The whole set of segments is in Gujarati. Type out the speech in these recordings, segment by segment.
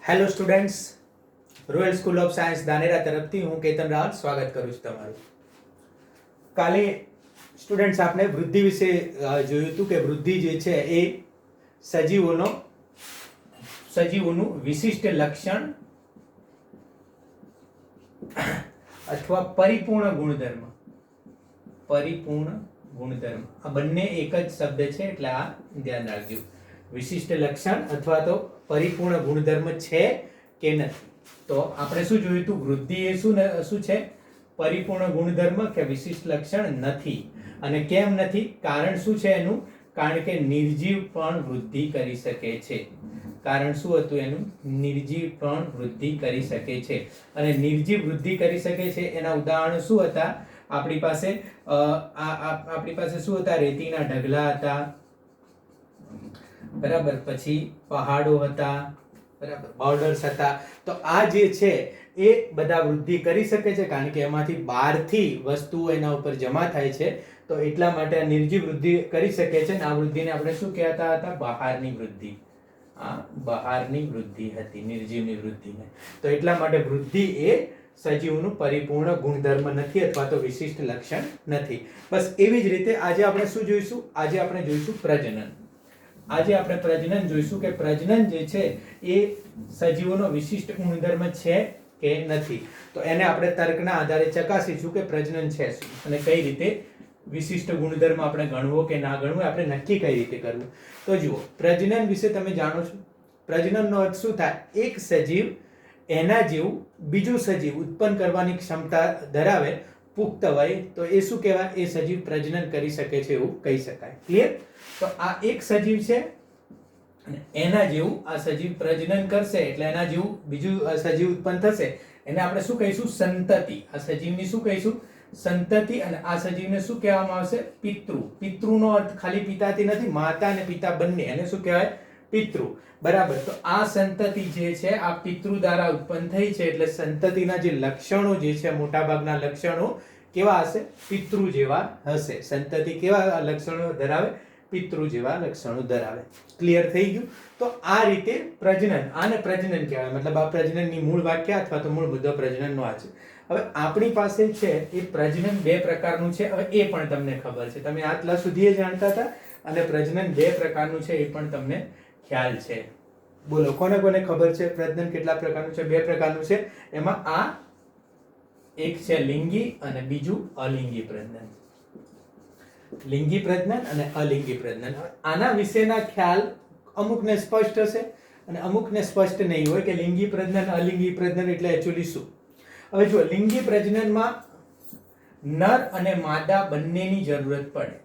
Hello students, royal school of science Dhanera તરફથી હું કેતન રાવલ સ્વાગત કરું છું તમારું. કાલે સ્ટુડન્ટ્સ આપણે વૃદ્ધિ વિશે જોયું હતું કે વૃદ્ધિ જે છે એ સજીવોનું વિશિષ્ટ લક્ષણ અથવા પરિપૂર્ણ ગુણધર્મ આ બંને એક જ શબ્દ છે, એટલે આ ધ્યાન રાખજો. વિશિષ્ટ લક્ષણ અથવા તો પરિપૂર્ણ ગુણધર્મ છે કે નથી. તો આપણે શું જોયું હતું? વૃદ્ધિ એ શું છે? પરિપૂર્ણ ગુણધર્મ કે વિશિષ્ટ લક્ષણ નથી. અને કેમ નથી? કારણ શું છે એનું? કારણ કે નિર્જીવ પણ વૃદ્ધિ કરી શકે છે. કારણ શું હતું એનું? નિર્જીવ પણ વૃદ્ધિ કરી શકે છે. અને નિર્જીવ વૃદ્ધિ કરી શકે છે એના ઉદાહરણ શું હતા? આપણી પાસે શું હતા? રેતીના ઢગલા હતા, બરાબર. પછી પહાડો હતા, બરાબર. બોર્ડર્સ હતા. તો આ જે છે એ બધા વૃદ્ધિ કરી શકે છે, કારણ કે એમાંથી બહારથી વસ્તુઓ એના ઉપર જમા થાય છે. તો એટલા માટે આ નિર્જીવ વૃદ્ધિ કરી શકે છે. આ વૃદ્ધિને આપણે શું કહેતા હતા? બહારની વૃદ્ધિ. આ બહારની વૃદ્ધિ હતી, નિર્જીવની વૃદ્ધિને. તો એટલા માટે વૃદ્ધિ એ સજીવનું પરિપૂર્ણ ગુણધર્મ નથી અથવા તો વિશિષ્ટ લક્ષણ નથી. બસ એવી જ રીતે આજે આપણે શું જોઈશું? આજે આપણે જોઈશું પ્રજનન. આજે આપણે પ્રજનન જોઈશું કે પ્રજનન જે છે એ સજીવોનો વિશિષ્ટ ગુણધર્મ છે કે નથી. તો એને આપણે તર્કના આધારે ચકાસીશું કે પ્રજનન છે શું અને કઈ રીતે વિશિષ્ટ ગુણધર્મ આપણે ગણવો કે ના ગણવો આપણે નક્કી કઈ રીતે કરવું. તો જુઓ, પ્રજનન વિશે તમે જાણો છો. પ્રજનનનો અર્થ શું થાય? એક સજીવ એના જેવું બીજું સજીવ ઉત્પન્ન કરવાની ક્ષમતા ધરાવે પુખ્ત વય, તો એ શું કહેવાય? એ સજીવ પ્રજનન કરી શકે છે એવું કહી શકાય. ક્લિયર? તો આ એક સજીવ છે અને એના જેવું આ સજીવ પ્રજનન કરશે એટલે એના જેવું બીજું સજીવ ઉત્પન્ન થશે. એને આપણે શું કહીશું? સંતતિ. આ સજીવની શું કહીશું? સંતતિ. અને આ સજીવને શું કહેવામાં આવશે? પિતૃ. પિતૃનો અર્થ ખાલી પિતાથી નથી, માતા અને પિતા બંને. એને શું કહેવાય? પિતૃ. બરાબર. તો આ સંતતિ જે છે આ પિતૃ દ્વારા ઉત્પન્ન થઈ છે, એટલે સંતતિના જે લક્ષણો જે છે, મોટાભાગના લક્ષણો કેવા હશે? પિતૃ જેવા હશે. સંતતિ કેવા લક્ષણો ધરાવે? પિતૃ જેવા લક્ષણો ધરાવે. ક્લિયર થઈ ગયું? તો આ રીતે પ્રજનન, આને પ્રજનન કહેવાય. મતલબ આ પ્રજનનની મૂળ વાક્ય અથવા તો મૂળ મુદ્દો પ્રજનનનો આ છે. હવે આપણી પાસે છે એ પ્રજનન બે પ્રકારનું છે. હવે એ પણ તમને ખબર છે, તમે આટલા સુધી જાણતા હતા. અને પ્રજનન બે પ્રકારનું છે એ પણ તમને ખ્યાલ છે. બોલો, કોને કોને ખબર છે પ્રજનન કેટલા પ્રકારનું છે? બે પ્રકારનું છે. એમાં આ એક છે લિંગી અને બીજું અલિંગી પ્રજનન. લિંગી પ્રજનન અને અલિંગી પ્રજનન. આના વિશેના ખ્યાલ અમુકને સ્પષ્ટ હશે અને અમુકને સ્પષ્ટ નહીં હોય કે લિંગી પ્રજનન અલિંગી પ્રજનન એટલે એકચ્યુઅલી શું. હવે જુઓ, લિંગી પ્રજનનમાં નર અને માદા બંનેની જરૂરત પડે.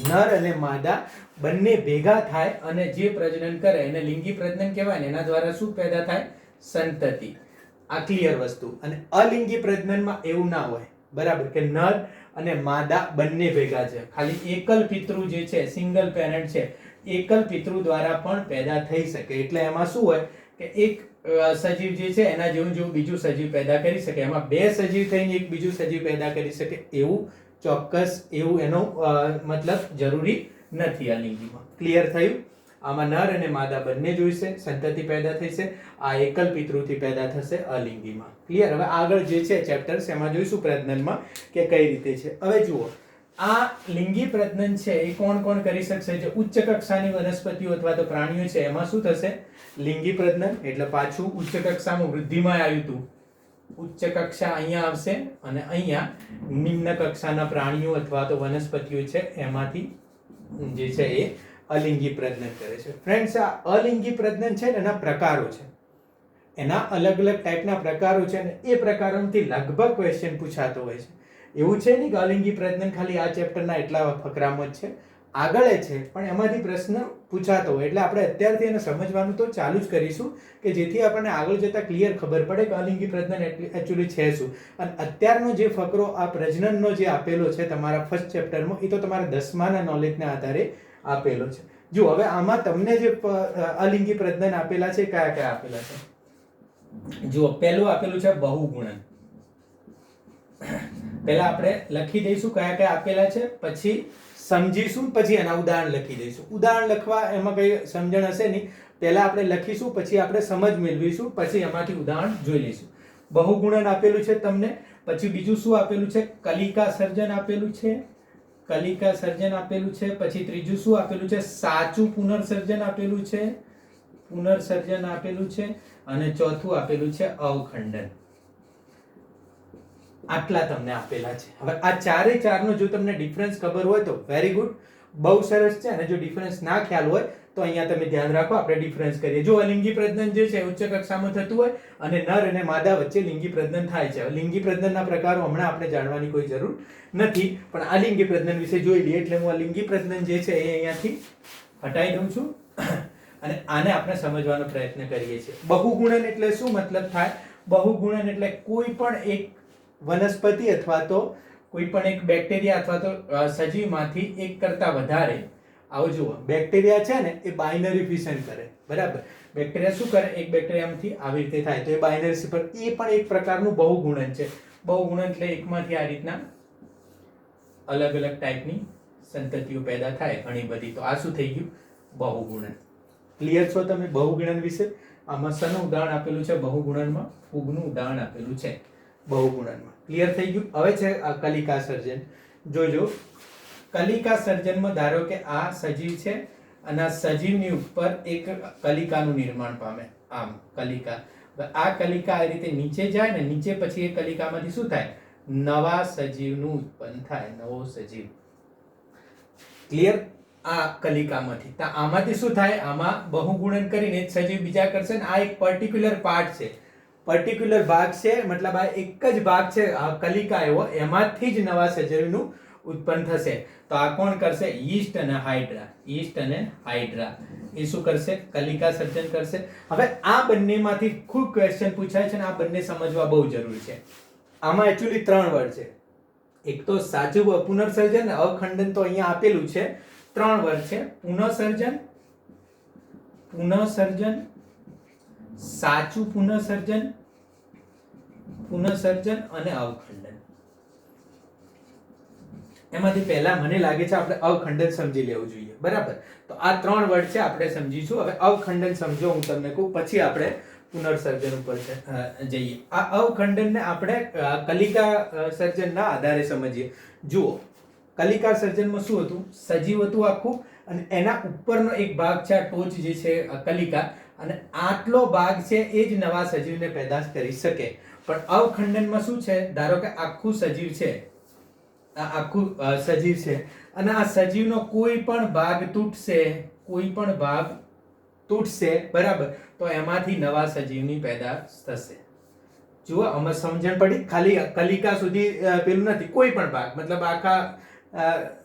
નર અને માદા બંને ભેગા થાય અને જે પ્રજનન કરે એને લિંગી પ્રજનન કહેવાય ને. એના દ્વારા શું પેદા થાય? સંતતિ. આ ક્લિયર વસ્તુ. અને અલિંગી પ્રજનનમાં એવું ના હોય, બરાબર, કે નર અને માદા બંને ભેગા છે. ખાલી એકલ પિતૃ જે છે, સિંગલ પેરેન્ટ છે, એકલ પિતૃ દ્વારા પણ પેદા થઈ શકે. એટલે એમાં શું હોય કે એક સજીવ જે છે એના જેવું જેવું બીજું સજીવ પેદા કરી શકે. એમાં બે સજીવ થઈને એક બીજું સજીવ પેદા કરી શકે એવું ચોક્કસ એવું એનો મતલબ જરૂરી નથી અલિંગીમાં. ક્લિયર થયું? આમાં નર અને માદા બંને જોઈશે, સંતતિ પેદા થશે. આ એકલ પિતૃથી પેદા થશે અલિંગીમાં. ક્લિયર? હવે આગળ જે છે ચેપ્ટર્સ એમાં જોઈશું પ્રજનનમાં કે કઈ રીતે છે. હવે જુઓ, આ લિંગી પ્રજનન છે એ કોણ કોણ કરી શકશે? જે ઉચ્ચ કક્ષાની વનસ્પતિઓ અથવા તો પ્રાણીઓ છે એમાં શું થશે? લિંગી પ્રજનન. એટલે પાછું ઉચ્ચ કક્ષામાં વૃદ્ધિમાં આવ્યું હતું. ઉચ્ચ કક્ષા અહીંયા આવશે અને અહીંયા નિમ્ન કક્ષાના પ્રાણીઓ અથવા તો વનસ્પતિઓ છે એમાંથી જે છે એ અલિંગી પ્રજનન કરે છે. ફ્રેન્ડ્સ, આ અલિંગી પ્રજનન છે ને એના પ્રકારો છે. એના અલગ અલગ ટાઈપના પ્રકારો છે ને એ પ્રકારોથી લગભગ ક્વેશ્ચન પૂછાતો હોય છે. એવું છે નહીં કે અલિંગી પ્રજનન ખાલી આ ચેપ્ટરના એટલા ફકરામાં જ છે, આગળ છે, પણ એમાંથી પ્રશ્ન પૂછાતો હોય. એટલે આપણે અત્યારથી એને સમજવાનું તો ચાલુ જ કરીશું કે જેથી આપણને આગળ જતા ક્લિયર ખબર પડે કે અલિંગી પ્રજનન એકચ્યુઅલી છે શું. અને અત્યારનો જે ફકરો આ પ્રજનનનો જે આપેલો છે તમારા ફર્સ્ટ ચેપ્ટરમાં, એ તો તમારા 10માના નોલેજના આધારે આપેલો છે. જો હવે આમાં તમને જે અલિંગી પ્રજનન આપેલા છે કયા કયા આપેલા છે? જુઓ, પહેલું આપેલું છે બહુગુણન. પહેલા આપણે લખી દઈશું કયા કયા આપેલા છે, પછી સમજીશું પછી એના ઉદાહરણ લખી દઈશું. ઉદાહરણ લખવા એમાં કઈ સમજણ હશે નહીં, પહેલા આપણે લખીશું પછી આપણે સમજ મેળવીશું, પછી એમાંથી ઉદાહરણ જોઈ લઈશું. બહુગુણન આપેલું છે તમને, પછી બીજું શું આપેલું છે? કલિકા સર્જન આપેલું છે, કલિકા સર્જન આપેલું છે. પછી ત્રીજું શું આપેલું છે? સાચું પુનર્સર્જન આપેલું છે, પુનર્સર્જન આપેલું છે. અને ચોથું આપેલું છે અવખંડન. આટલા તમને આપેલા છે. હવે આ ચારે ચારનો જો તમને ડિફરન્સ ખબર હોય તો વેરી ગુડ, બહુ સરસ છે. અને જો ડિફરન્સ ના ખ્યાલ હોય તો અહીંયા તમે ધ્યાન રાખો, આપણે ડિફરન્સ કરીએ. જો લિંગી પ્રજનન જે છે ઉચ્ચ કક્ષામાં થતું હોય અને નર અને માદા વચ્ચે લિંગી પ્રજનન થાય છે. લિંગી પ્રજનનના પ્રકારો હમણાં આપણે જાણવાની કોઈ જરૂર નથી, પણ આ લિંગી પ્રજનન વિશે જોઈ લઈએ. એટલે હું આ લિંગી પ્રજનન જે છે એ અહીંયાથી હટાવી દઉં છું અને આને આપણે સમજવાનો પ્રયત્ન કરીએ છીએ. બહુગુણન એટલે શું મતલબ થાય? બહુગુણન એટલે કોઈ પણ એક વનસ્પતિ અથવા તો કોઈ પણ એક બેક્ટેરિયા અથવા તો સજીવમાંથી એક કરતા વધારે, આવો જુઓ, બેક્ટેરિયા છે ને એ બાઇનરી ફિશન કરે, બરાબર? બેક્ટેરિયા શું કરે? એક બેક્ટેરિયામાંથી આવી રીતે થાય તો એ બાઇનરી પર, એ પણ એક પ્રકારનું બહુગુણન છે. બહુગુણન એટલે એકમાંથી આ રીતના અલગ અલગ ટાઈપની સંતતિઓ પેદા થાય ઘણી બધી. તો આ શું થઈ ગયું? બહુગુણન. ક્લિયર છો તમે બહુગુણન વિશે? આમાં શેનું ઉદાહરણ આપેલું છે? બહુગુણનમાં ફૂગનું ઉદાહરણ આપેલું છે બહુગુણનમાં. ક્લિયર થઈ ગયું? હવે છે કલિકા સર્જન. જોજો, કલિકા સર્જનમાં ધારો કે આ સજીવ છે અને આ સજીવની ઉપર એક કલિકાનું નિર્માણ પામે, આમ કલિકા. આ કલિકા આ રીતે નીચે જાય ને, નીચે પછી એ કલિકામાંથી શું થાય? નવા સજીવનું ઉત્પન્ન થાય, નવો સજીવ. ક્લિયર? આ કલિકામાંથી તો આમાંથી શું થાય? આમાં બહુગુણન કરીને એક સજીવ બીજા કરશે ને આ એક પર્ટિક્યુલર પાર્ટ છે, પર્ટિક્યુલર ભાગ છે, મતલબ આ એક જ ભાગ છે આ કલિકા એવો, એમાંથી જ નવા સજીવનું ઉત્પન્ન થશે. તો આ કોણ કરશે? યીસ્ટ અને હાઇડ્રા. યીસ્ટ અને હાઇડ્રા એ શું કરશે? કલિકા સર્જન કરશે. હવે આ બંનેમાંથી ખૂબ ક્વેશ્ચન પૂછાય છે અને આ બંને સમજવા બહુ જરૂરી છે. આમાં એક્ચ્યુઅલી 3 વર્ડ છે. એક તો સાચું પુનર્સર્જન અને અવખંડન તો અહીંયા આપેલું છે. 3 વર્ડ છે: પુનઃસર્જન, પુનઃસર્જન, સાચું પુનઃસર્જન, પુનઃસર્જન અને અવખંડન. એમાંથી પહેલા મને લાગે છે આપણે અવખંડન સમજી લેવું જોઈએ, બરાબર? તો આ 3 વર્ડ છે, આપણે સમજીશું. હવે અવખંડન સમજો, હું તમને કહું, પછી આપણે પુનર્સર્જન ઉપર જઈએ. આ અવખંડનને આપણે કલિકા સર્જનના આધારે સમજીએ. જુઓ, કલિકા સર્જનમાં શું હતું? સજીવ હતું આખું અને એના ઉપરનો એક ભાગ છે આ ટોચ જે છે કલિકા, અને આટલો ભાગ છે એ જ નવા સજીવને પેદાશ કરી શકે. પણ અવખંડનમાં શું છે? ધારો કે આખું સજીવ છે, આ આખું સજીવ છે અને આ સજીવનો કોઈ પણ ભાગ તૂટશે, કોઈ પણ ભાગ તૂટશે, બરાબર? તો એમાંથી નવા સજીવની પેદાશ થશે. જુઓ, આમાં સમજણ પડી? ખાલી કલિકા સુધી પેલું નથી, કોઈ પણ ભાગ, મતલબ આખા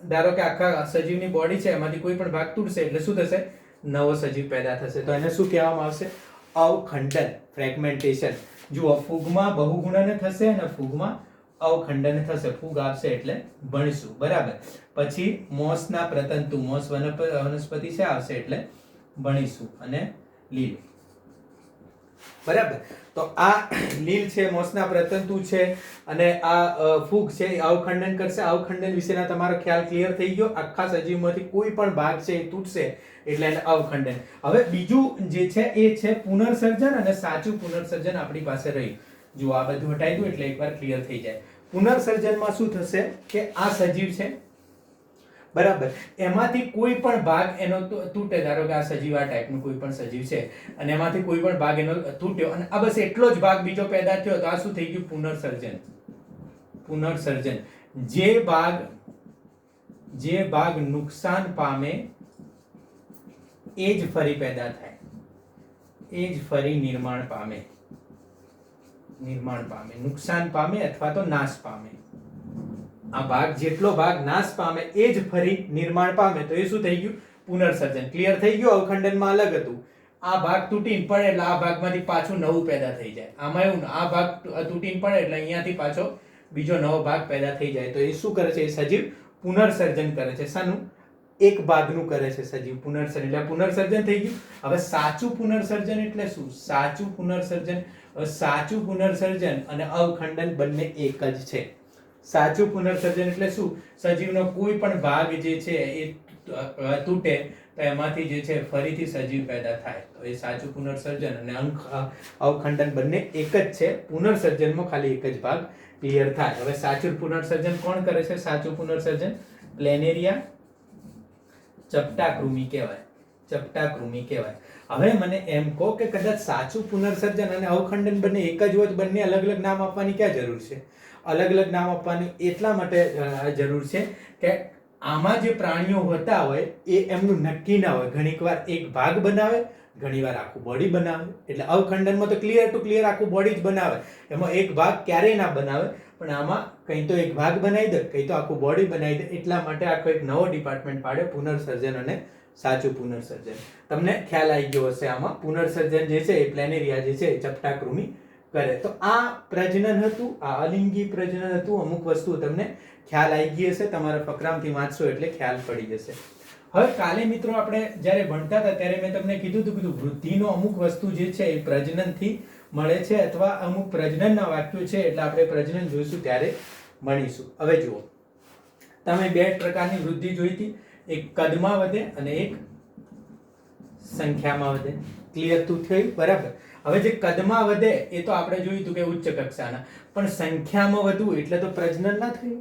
ધારો કે આખા સજીવની બોડી છે, એમાંથી કોઈ પણ ભાગ તૂટશે એટલે શું થશે? નવો સજીવ પેદા થશે. તો એને શું કહેવામાં આવશે? અવખંડન, ફ્રેગમેન્ટેશન. જુઓ, ફૂગમાં બહુગુણન થશે અને ફૂગમાં અવખંડન થશે. ફૂગ આપશે એટલે ભણીશું, બરાબર? પછી મોસના પ્રતંતુ, મોસ વનસ્પતિ છે, આવશે એટલે ભણીશું. અને લીલ, બરાબર? તો આ લીલ છે, મોસના પ્રતંતુ છે, અને આ ફૂગ છે એ અવખંડન કરશે. અવખંડન વિશેના તમારો ખ્યાલ ક્લિયર થઈ ગયો? આખા સજીવમાંથી કોઈ પણ ભાગ છે એ તૂટશે એટલે એને અવખંડન. હવે બીજું જે છે એ છે પુનર્સર્જન અને સાચું પુનર્સર્જન આપણી પાસે રહ્યું. જો આ બધું હટાવી દઉં એટલે એકવાર ક્લિયર થઈ જાય. પુનર્સર્જનમાં શું થશે કે આ સજીવ છે, બરાબર? એમાંથી કોઈ પણ ભાગ એનો તૂટે, ધારો કે આ સજીવ આ ટાઈપનું કોઈ પણ સજીવ છે અને એમાંથી કોઈ પણ ભાગ એનો તૂટ્યો અને આ બસ એટલો જ ભાગ બીજો પેદા થયો, તો આ શું થઈ ગયું? પુનર્સર્જન. પુનર્સર્જન. જે ભાગ નુકસાન પામે એ જ ફરી પેદા થાય, એ જ ફરી નિર્માણ પામે. નિર્માણ પામે, નુકસાન પામે અથવા તો નાશ પામે. આ ભાગ, જેટલો ભાગ નાશ પામે એ જ ફરી નિર્માણ પામે, તો એ શું થઈ ગયું? પુનર્સર્જન. ક્લિયર થઈ ગયું? અવખંડનમાં અલગ હતું, આ ભાગ તૂટીને પડે એટલે આ ભાગમાંથી પાછું નવું પેદા થઈ જાય. આમાં એવું, આ ભાગ તૂટીને પડે એટલે અહીંયાથી પાછો બીજો નવો ભાગ પેદા થઈ જાય. તો એ શું કરે છે? એ સજીવ પુનર્સર્જન કરે છે. શાનું? એક ભાગનું કરે છે સજીવ પુનર્સર્જન. એટલે પુનર્સર્જન થઈ ગયું. હવે સાચું પુનર્સર્જન એટલે શું? સાચું પુનર્સર્જન, સાચું પુનર્સર્જન અને અવખંડન બંને એક જ છે. સાચું પુનર્સર્જન એટલે શું? સજીવનો કોઈ પણ ભાગ જે છે એ તૂટે તો એમાંથી જે છે ફરીથી સજીવ પેદા થાય, તો એ સાચું પુનર્સર્જન. અને અવખંડન બંને એક જ છે, પુનર્સર્જનમાં ખાલી એક જ ભાગ ક્લિયર થાય. હવે સાચું પુનર્સર્જન કોણ કરે છે? સાચું પુનર્સર્જન પ્લેનેરિયા ચપટાકૃમિ કહેવાય, ચપટાકૃમિ કહેવાય. હવે મને એમ કહો કે કદાચ સાચું પુનર્સર્જન અને અવખંડન બંને એક જ હોય, બંને અલગ અલગ નામ આપવાની ક્યાં જરૂર છે? અલગ અલગ નામ આપવાની એટલા માટે જરૂર છે કે આમાં જે પ્રાણીઓ હોતા હોય એ એમનું નક્કી ના હોય. ઘણીવાર એક ભાગ બનાવે, ઘણીવાર આખું બોડી બનાવે. એટલે અવખંડનમાં તો ક્લિયર ટુ ક્લિયર આખું બોડી જ બનાવે, એમાં એક ભાગ ક્યારેય ના બનાવે. પણ આમાં કંઈ તો એક ભાગ બનાવી દે, કંઈ તો આખું બોડી બનાવી દે. એટલા માટે આખો એક નવો ડિપાર્ટમેન્ટ પાડ્યો, પુનર્સર્જન અને સાચું પુનર્સર્જન. તમને ખ્યાલ આવી ગયો હશે આમાં. પુનર્સર્જન જે છે એ પ્લેનેરિયા જે છે એ ચપટાકૃમિ કરે. તો આ પ્રજનન હતું, આ અલિંગી પ્રજનન હતું. અમુક વસ્તુ તમને ખ્યાલ આવી ગઈ હશે, તમારા ફકરામથી વાંચશો એટલે ખ્યાલ પડી જશે. હવે કાલે મિત્રો આપણે જ્યારે ભણતા હતા ત્યારે મેં તમને કીધું હતું કે વૃદ્ધિનો અમુક વસ્તુ જે છે એ પ્રજનનથી મળે છે, અથવા અમુક પ્રજનનના વાક્યો છે, એટલે આપણે પ્રજનન જોઈશું ત્યારે મળીશું. હવે જુઓ, તમે બે પ્રકારની વૃદ્ધિ જોઈ હતી, એક કદમાં વધે અને એક સંખ્યામાં વધે. ક્લિયર તું થયું? બરાબર. હવે જે કદમાં વધે એ તો આપણે જોયું હતું કે ઉચ્ચ કક્ષાના, પણ સંખ્યામાં વધવું એટલે તો પ્રજનન ના થયું.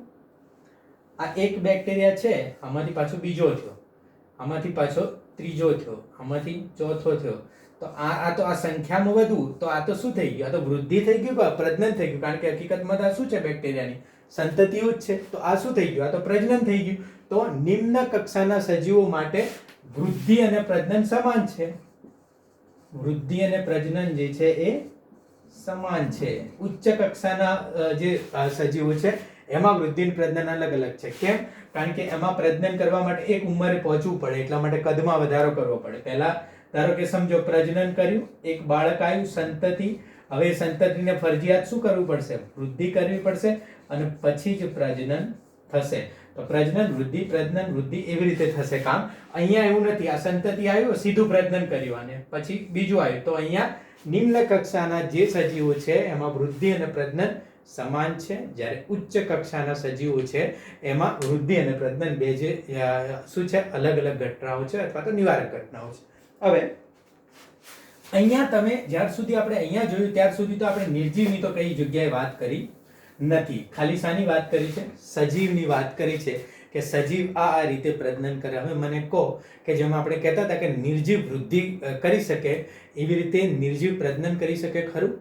આ એક બેક્ટેરિયા છે, આમાંથી પાછો બીજો થયો, આમાંથી પાછો ત્રીજો થયો, આમાંથી ચોથો થયો. તો આ તો આ સંખ્યામાં વધવું, તો આ તો શું થઈ ગયું? આ તો વૃદ્ધિ થઈ ગયું કે પ્રજનન થઈ ગયું? કારણ કે હકીકતમાં આ શું છે? બેક્ટેરિયાની સંતતિઓ જ છે. તો આ શું થઈ ગયું? આ તો પ્રજનન થઈ ગયું. તો નિમ્ન કક્ષાના સજીવો માટે વૃદ્ધિ અને પ્રજનન સમાન છે. વૃદ્ધિ અને પ્રજનન જે છે એ સમાન છે. ઉચ્ચ કક્ષાના જે સજીવો છે એમાં વૃદ્ધિ અને પ્રજનન અલગ અલગ છે. કેમ? કારણ કે એમાં પ્રજનન કરવા માટે એક ઉંમરે પહોંચવું પડે, એટલા માટે કદમાં વધારો કરવો પડે. પહેલા ધારો કે સમજો પ્રજનન કર્યું, એક બાળક આવ્યું, સંતતિ. હવે સંતતિને ફરજિયાત શું કરવું પડશે? વૃદ્ધિ કરવી પડશે, અને પછી જ પ્રજનન થશે. તો પ્રજનન વૃદ્ધિ, પ્રજનન વૃદ્ધિ, એવી રીતે થશે કામ. અહીંયા એવું નથી. આ સંતતિ આવ્યું, સીધું પ્રજનન કર્યું, અને પછી બીજું આવ્યું. તો અહીંયા નિમ્ન કક્ષાના જે સજીવો છે એમાં વૃદ્ધિ અને પ્રજનન સમાન છે, જ્યારે ઉચ્ચ કક્ષાના સજીવો છે એમાં વૃદ્ધિ અને પ્રજનન બે જે શું છે, અલગ અલગ ઘટનાઓ છે, અથવા તો નિવારક ઘટનાઓ છે. હવે અહીંયા તમે જ્યાર સુધી આપણે અહીંયા જોયું ત્યાર સુધી તો આપણે નિર્જીવની તો કઈ જગ્યાએ વાત કરી નથી. ખાલી શાની વાત કરી છે? સજીવની વાત કરી છે કે સજીવ આ રીતે પ્રજનન કરે. હવે મને કહો કે જેમ આપણે કહેતા હતા કે નિર્જીવ વૃદ્ધિ કરી શકે, એવી રીતે નિર્જીવ પ્રજનન કરી શકે ખરું?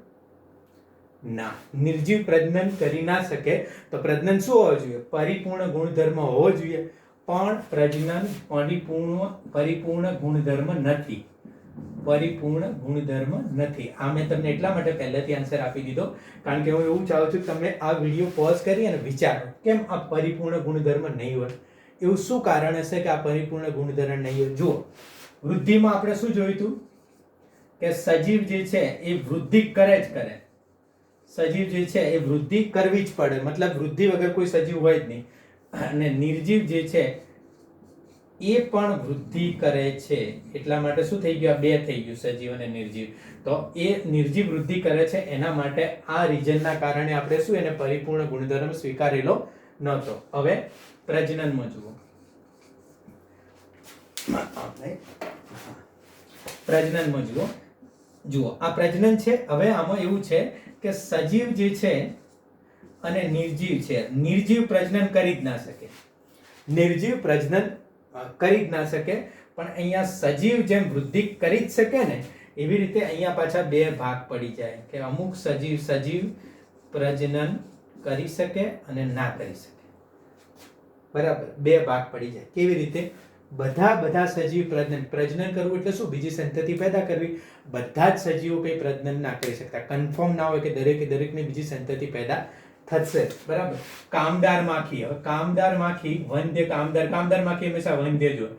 ના, નિર્જીવ પ્રજનન કરી ના શકે. તો પ્રજનન શું હોવો જોઈએ? પરિપૂર્ણ ગુણધર્મ હોવો જોઈએ. પણ પ્રજનન પરિપૂર્ણ ગુણધર્મ નથી. પરિપૂર્ણ ગુણધર્મ નથી. આ મેં તમને એટલા માટે પહેલેથી આન્સર આપી દીધો, કારણ કે હું એવું ચાહું છું કે તમે આ વિડીયો પોઝ કરી અને વિચારો, કેમ આ પરિપૂર્ણ ગુણધર્મ નહીં હોય? એવું શું કારણ હશે કે આ પરિપૂર્ણ ગુણધર્મ નહીં હોય? જુઓ, વૃદ્ધિમાં આપણે શું જોયું હતું કે સજીવ જે છે એ વૃદ્ધિ કરે જ કરે. સજીવ જે છે એ વૃદ્ધિ કરવી જ પડે, મતલબ વૃદ્ધિ વગર કોઈ સજીવ હોય જ નહીં. અને નિર્જીવ જે છે એ પણ વૃદ્ધિ કરે છે. એટલા માટે શું થઈ ગયું? આ બે થઈ ગયું, સજીવ અને નિર્જીવ. તો એ નિર્જીવ વૃદ્ધિ કરે છે, એના માટે આ રીઝનના કારણે આપણે શું એને પરિપૂર્ણ ગુણધર્મ સ્વીકારેલો નહોતો. હવે પ્રજનનમાં જુઓ, પ્રજનનમાં જુઓ આ પ્રજનન છે. હવે આમાં એવું છે કે સજીવ જે છે અને નિર્જીવ છે, નિર્જીવ પ્રજનન કરી જ ના શકે. નિર્જીવ પ્રજનન કરી જ ના શકે, પણ અહીંયા સજીવ જેમ વૃદ્ધિ કરી જ શકે ને, એવી રીતે અહીંયા પાછા બે ભાગ પડી જાય કે અમુક સજીવ પ્રજનન કરી શકે અને ના કરી શકે. બરાબર, બે ભાગ પડી જાય. કેવી રીતે? બધા સજીવ પ્રજનન કરવું એટલે શું? બીજી સંતતિ પેદા કરવી. બધા જ સજીવો કઈ પ્રજનન ના કરી શકતા. કન્ફર્મ ના હોય કે દરેકને બીજી સંતતિ પેદા થશે. બરાબર. કામદાર માખી. હવે કામદાર માખી, વંધ્ય કામદાર માખી હંમેશા વંધ્ય જ હોય.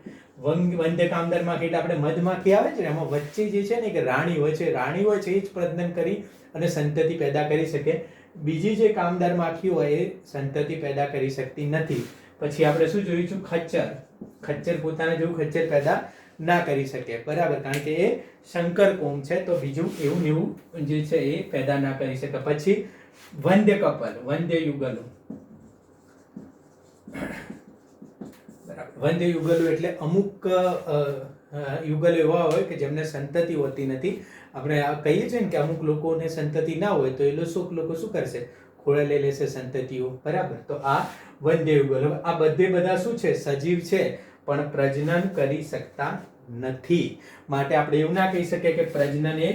વંધ્ય કામદાર માખી એટલે આપણે મધમાખી આવે છે ને, એમાં વચ્ચે જે છે ને કે રાણી હોય છે, એ જ પ્રજનન કરી અને સંતતિ પેદા કરી શકે. બીજી જે કામદાર માખી હોય એ સંતતિ પેદા કરી શકતી નથી. પછી આપણે શું જોયું છું? ખચ્ચર પોતાના જેવું ખચ્ચર પેદા ના કરી શકે. બરાબર, કારણ કે એ શંકર કોમ છે, તો બીજું એવું જે છે એ પેદા ના કરી શકે. પછી વંધ્ય કપલ, વંધ્ય યુગલો. બરાબર. વંધ્ય યુગલો એટલે અમુક યુગલો એવા હોય કે જેમને સંતતિ હોતી નથી. આપણે કહીએ છીએ ને કે અમુક લોકોને સંતતિ ના હોય તો એ લોકો શું કરશે, ખોળે લઈ લેશે સંતતિઓ. બરાબર. તો આ વંધ્ય યુગલ. આ બધા શું છે, સજીવ છે પણ પ્રજનન કરી શકતા નથી. માટે આપણે એવું ના કહી શકીએ કે પ્રજનન એ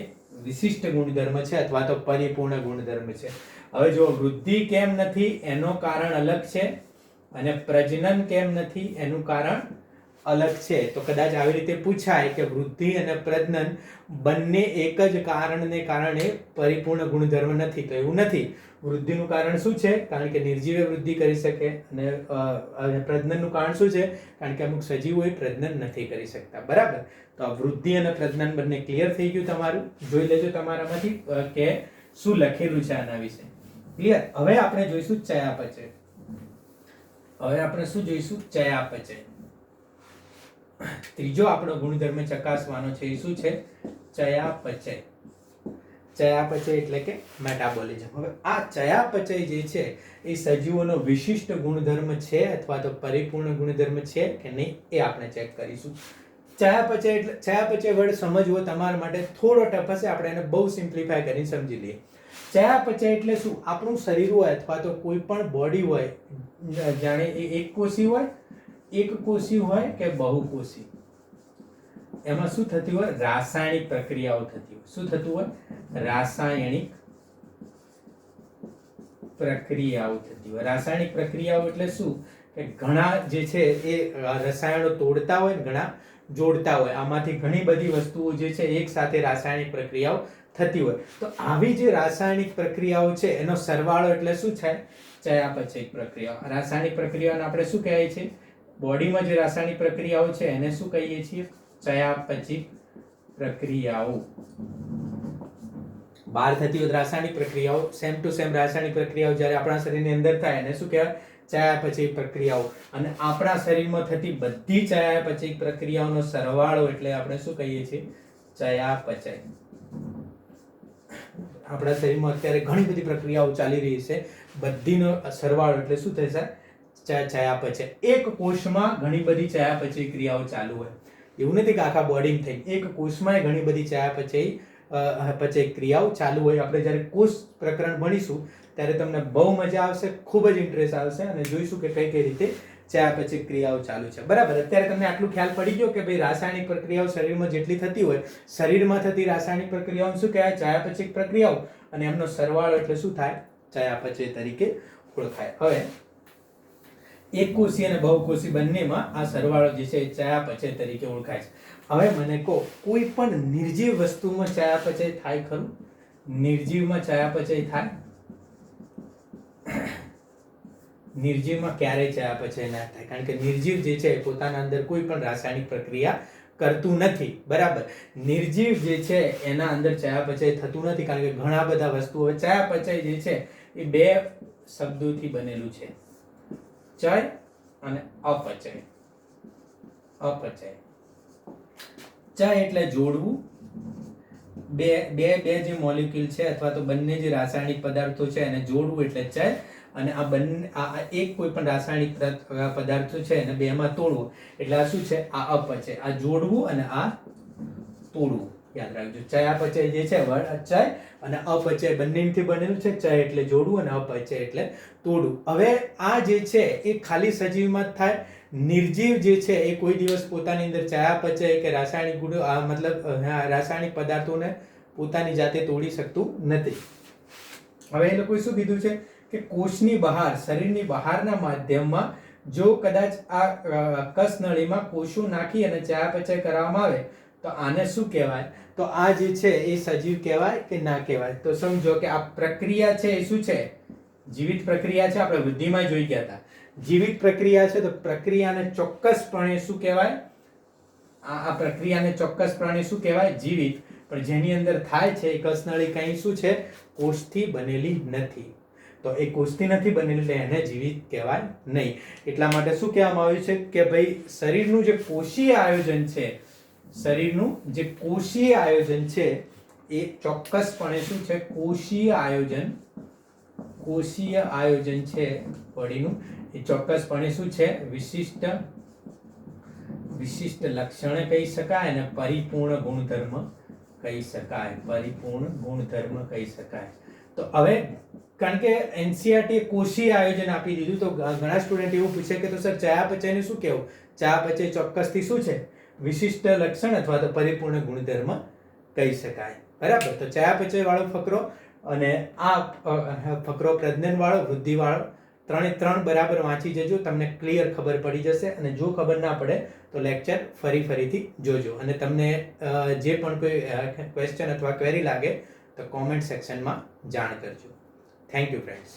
વિશિષ્ટ ગુણધર્મ છે અથવા તો પરિપૂર્ણ ગુણધર્મ છે. હવે જો વૃદ્ધિ કેમ નથી એનો કારણ અલગ છે અને પ્રજનન કેમ નથી એનું કારણ અલગ છે. તો કદાચ આવી રીતે પૂછાય કે વૃદ્ધિ અને પ્રજનન બંને એક જ કારણને કારણે પરિપૂર્ણ ગુણધર્મ નથી, તો એવું નથી. વૃદ્ધિનું કારણ શું છે? કારણ કે નિર્જીવે વૃદ્ધિ કરી શકે. અને પ્રજનનનું કારણ શું છે? કારણ કે અમુક સજીવો પ્રજનન નથી કરી શકતા. બરાબર. તો આ વૃદ્ધિ અને પ્રજનન બંને ક્લિયર થઈ ગયું તમારું. જોઈ લેજો તમારામાંથી કે શું લખેલું છે આના વિશે. ક્લિયર. હવે આપણે જોઈશું ચયાપચય. ચયાપચય. ત્રીજો આપણો ગુણધર્મ ચકાસવાનો છે એ શું છે? ચયાપચય. ચયાપચય એટલે કે મેટાબોલિઝમ. હવે આ ચયાપચય જે છે એ સજીવોનો વિશિષ્ટ ગુણધર્મ છે અથવા તો પરિપૂર્ણ ગુણધર્મ છે કે નહીં એ આપણે ચેક કરીશું. ચયાપચય વર્ડ સમજવો તમારા માટે થોડો ટફ હશે. આપણે એને બહુ સિમ્પ્લિફાય કરીને સમજી લઈએ. ચયાપચય એટલે શું? આપણું શરીર હોય અથવા તો કોઈ પણ બોડી હોય, જાણે એ એકકોષી હોય કે બહુકોષી, એમાં શું થતી હોય? રાસાયણિક પ્રક્રિયાઓ થતી હોય. શું થતું હોય? રાસાયણિક પ્રક્રિયાઓ થતી હોય. રાસાયણિક પ્રક્રિયાઓ એટલે શું? કે ઘણા જે છે એ રસાયણો તોડતા હોય ને ઘણા જોડતા હોય. આમાંથી ઘણી બધી વસ્તુઓ જે છે એક સાથે રાસાયણિક પ્રક્રિયાઓ થતી હોય. તો આવી જે રાસાયણિક પ્રક્રિયાઓ છે એનો સરવાળો એટલે શું છે? ચયાપચય પ્રક્રિયા. રાસાયણિક પ્રક્રિયાને આપણે શું કહીએ છીએ? બોડીમાં જે રાસાયણિક પ્રક્રિયાઓ છે એને શું કહીએ છીએ? ચયાપચય પ્રક્રિયાઓ. બહાર થતી હોય રાસાયણિક પ્રક્રિયાઓ, સેમ ટુ સેમ રાસાયણિક પ્રક્રિયાઓ જ્યારે આપણા શરીરની અંદર થાય એને શું કહેવાય? ચયાપચય પ્રક્રિયાઓ. અને આપણા શરીરમાં થતી બધી ચયાપચય પ્રક્રિયાઓનો સરવાળો એટલે આપણે શું કહીએ છીએ? ચયાપચય. આપણા શરીરમાં અત્યારે ઘણી બધી પ્રક્રિયાઓ ચાલી રહી છે, બધીનો સરવાળો એટલે શું થશે? ચયાપચય. એક કોષમાં ઘણી બધી ચયાપચય ક્રિયાઓ ચાલુ હોય. એવું નથી કે આખા બોડીમાં થઈ. એક કોષમાં ઘણી બધી ચયાપચય ક્રિયાઓ ચાલુ હોય. આપણે જ્યારે કોષ પ્રકરણ ભણીશું ત્યારે તમને બહુ મજા આવશે, ખૂબ જ ઇન્ટરેસ્ટ આવશે અને જોઈશું કે કઈ કઈ રીતે ચયાપચય ક્રિયાઓ ચાલુ છે. બરાબર. અત્યારે તમને આટલું ખ્યાલ પડી ગયો કે ભાઈ રાસાયણિક પ્રક્રિયાઓ શરીરમાં જેટલી થતી હોય, શરીરમાં થતી રાસાયણિક પ્રક્રિયાઓ શું કહેવાય? ચયાપચય પ્રક્રિયાઓ. અને એમનો સરવાળો એટલે શું થાય? ચયાપચય તરીકે ઓળખાય. હવે એકકોષી અને બહુકોષી બંનેમાં આ સરવાળો જે છે એ ચયાપચય તરીકે ઓળખાય છે. હવે મને કહો, કોઈ પણ નિર્જીવ વસ્તુમાં ચયાપચય થાય ખરું? નિર્જીવમાં ચયાપચય થાય? નિર્જીવમાં ક્યારેય ચયાપચય ના થાય. કારણ કે નિર્જીવ જે છે પોતાના અંદર કોઈ પણ રાસાયણિક પ્રક્રિયા કરતું નથી. બરાબર. નિર્જીવ જે છે એના અંદર ચયાપચય થતું નથી કારણ કે ઘણા બધા વસ્તુઓ. ચયાપચય જે છે એ બે શબ્દોથી બનેલું છે, ચય અને અપચય. ચય એટલે જોડવું. બે જે મોલિક્યુલ છે અથવા તો બંને જે રાસાયણિક પદાર્થો છે એને જોડવું એટલે ચય. અને આ બંને એક કોઈ પણ રાસાયણિક પદાર્થો છે એને બેમાં તોડવું એટલે આ શું છે? આ અપચય. આ જોડવું અને આ તોડવું. યાદ રાખજો. ચયાપચય જે છે ચય અને અપચય બંનેથી બનેલું છે. ચય એટલે જોડવું અને અપચય એટલે તોડવું. હવે આ જે છે એ ખાલી સજીવમાં જ થાય. નિર્જીવ જે છે એ કોઈ દિવસ પોતાની અંદર ચયાપચય કે રાસાયણિક પદાર્થોને પોતાની જાતે તોડી શકતું નથી. હવે એ લોકોએ શું કીધું છે કે કોષની બહાર, શરીરની બહારના માધ્યમમાં જો કદાચ આ કસનળીમાં કોષો નાખી અને ચયાપચય કરવામાં આવે તો આને શું કહેવાય? તો આ જે છે એ સજીવ કહેવાય કે ના કહેવાય? તો સમજો કે આ પ્રક્રિયા છે એ શું છે? જીવિત પ્રક્રિયા છે. આપણે વૃદ્ધિમાં જોઈ ગયા હતા. જીવિત પ્રક્રિયા છે તો પ્રક્રિયાને ચોક્કસપણે શું કહેવાય? આ પ્રક્રિયાને ચોક્કસપણે શું કહેવાય? જીવિત. પણ જેની અંદર થાય છે એ કસનળી કઈ શું છે? કોષથી બનેલી નથી. તો એ કોષથી નથી બનેલી એટલે એને જીવિત કહેવાય નહીં. એટલા માટે શું કહેવામાં આવ્યું છે કે ભાઈ શરીરનું જે કોષીય આયોજન છે, શરીરનું જે કોષીય આયોજન છે એ ચોક્કસપણે શું છે? કોષીય આયોજન છે બોડીનું એ ચોક્કસપણે શું છે? વિશિષ્ટ લક્ષણ કહી શકાય અને પરિપૂર્ણ ગુણધર્મ કહી શકાય. પરિપૂર્ણ ગુણધર્મ કહી શકાય. તો હવે કારણ કે એનસીઆરટી કોષીય આયોજન આપી દીધું, તો ઘણા સ્ટુડન્ટ એવું પૂછે કે તો સર ચયાપચયને શું કહેવું? ચયાપચય ચોક્કસથી શું છે? વિશિષ્ટ લક્ષણ અથવા તો પરિપૂર્ણ ગુણધર્મ કહી શકાય. બરાબર. તો ચયાપચય વાળો ફકરો અને આ ફકરો પ્રજનન વાળો, વૃદ્ધિ વાળો, ત્રણે ત્રણ બરાબર વાંચી જજો, તમને ક્લિયર ખબર પડી જશે. અને જો ખબર ના પડે તો લેક્ચર ફરીથી જોજો. અને તમને જે પણ કોઈ ક્વેશ્ચન અથવા ક્વેરી લાગે તો કોમેન્ટ સેક્શનમાં જાણ કરજો. Thank you friends.